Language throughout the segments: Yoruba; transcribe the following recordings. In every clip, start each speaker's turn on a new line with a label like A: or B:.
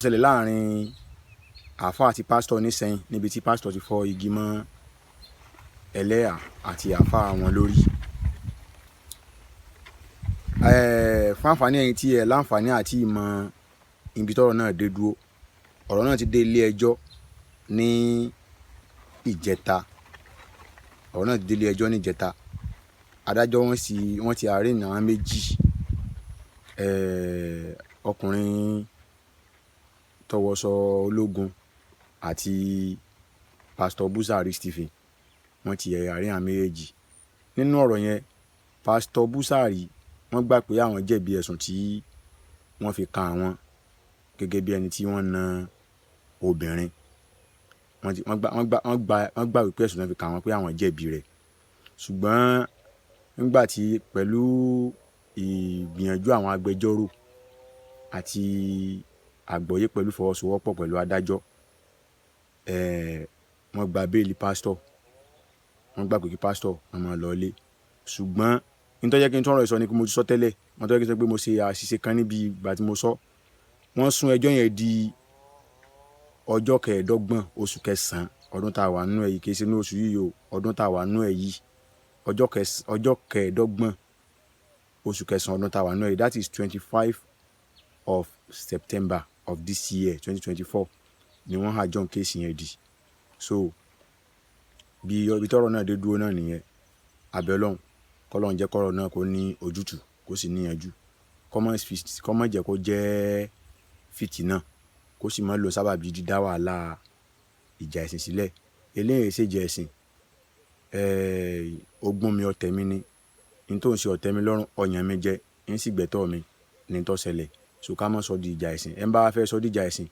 A: ṣẹlẹ̀ láàrin àáfàá àti pásítọ̀ nísẹ̀yìn níbi tí pásítọ̀ ti fọ́ igi mọ́ ẹlẹ́hà àti àáfàá wọn lórí. Fún àǹfààní ẹ̀yin tí ẹ láǹfààní àti ìmọ̀ ibi tọ́rọ̀ náà dé dúró, ọ̀rọ̀ náà ti dé ilé ẹjọ́ ní ìjẹta. Ọ̀rọ̀ náà ti dé ilé ẹjọ́ ní ìjẹta. Adájọ́ wọ́n ti arraign àwọn méjì. Ọkùnrin tọwọ́sọ ológun àti pásítọ̀ Busari Stephen, wọ́n ti arraign àwọn méjèèjì. Nínú ọ̀rọ̀ yẹn, pásítọ̀ Busari wọ́n gbà pé àwọn jẹ̀bi ẹ̀sùn tí wọ́n fi kan àwọn gẹ́gẹ́ bí ẹni tí wọ́n na obìnrin. Wọ́n gbà wípé ẹ̀sùn náà fi kan àwọn pé àwọn jẹ̀bi rẹ̀. Ṣùgbọ́n nígbà tí pẹ̀lú ìgbìyànjú àwọn agbẹjọ́rò àti àgbọ́yé pẹ̀lú ìfọwọ́sowọ́pọ̀ pẹ̀lú adájọ́, wọ́n gba béèlì pásítọ̀. Wọ́n gbà pé kí pásítọ̀ wọ́n máa lọ ilé. Ṣùgbọ́n nítorí jẹ́ kí n tún ọ̀rọ̀ ìsọ ni pé mo ti sọ tẹ́lẹ̀, wọ́n tó yẹ kí n sọ pé mo ṣe àṣìṣe kan níbi ìgbà tí mo sọ. Wọ́n sún ẹjọ́ yẹn di ọjọ́ 25 oṣù kẹsàn-án ọdún tá a wà nínú ẹ̀ yìí, kì í ṣe ní oṣù yìí o, ọdún tá a wà nínú ẹ̀ yìí. Ọjọ́ 25 oṣù kẹsàn-án ọdún tá a wà nínú ẹ̀ yìí, that is 25 of September of this year 2024 ni wọ́n adjourn kéèsì yẹn di. So bí tọ́rọ̀ náà dé dúró náà nìyẹn. Abẹ́ Ọlọ́run kọ́lọ́run jẹ́ kọ́rọ̀ náà kó ní ojútùú, kó sì níyanjú, kó má jẹ́ kó jẹ́ fìtínà, kó sì má lọ sábàbí dídá wàhálà ìjà ẹ̀sìn sílẹ̀. Eléyìí ṣèjà ẹ̀sìn, ogún mi ọ̀tẹ̀ mi ni, ní tó ń ṣe ọ̀tẹ̀ mi lọ́rùn, ọyàn mi jẹ, ń sì gbẹ̀tọ́ mi ní tó ṣẹlẹ̀. So ká má sọ di ìjà ẹ̀sìn. Ẹ ń bá fẹ́ sọ di ìjà ẹ̀sìn,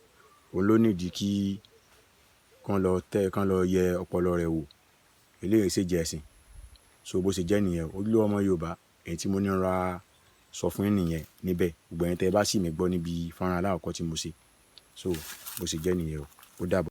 A: òun ló nídìí kí kán lọ yẹ ọpọlọ rẹ̀ wò. Eléyìí ṣèjà ẹ̀sìn. So bó ṣe jẹ́ nìyẹn. Ojúlówó ọmọ Yorùbá, èyí tí mo ní ra sọ fún yín nìyẹn níbẹ̀. Gbogbo ẹ̀yin tẹ́ ẹ bá sì mí gbọ́ níbi fọ́nrán alákọ̀ọ́kọ́ tí mo ṣe. So bó ṣe jẹ́ nìyẹn o. Ó dàbọ̀.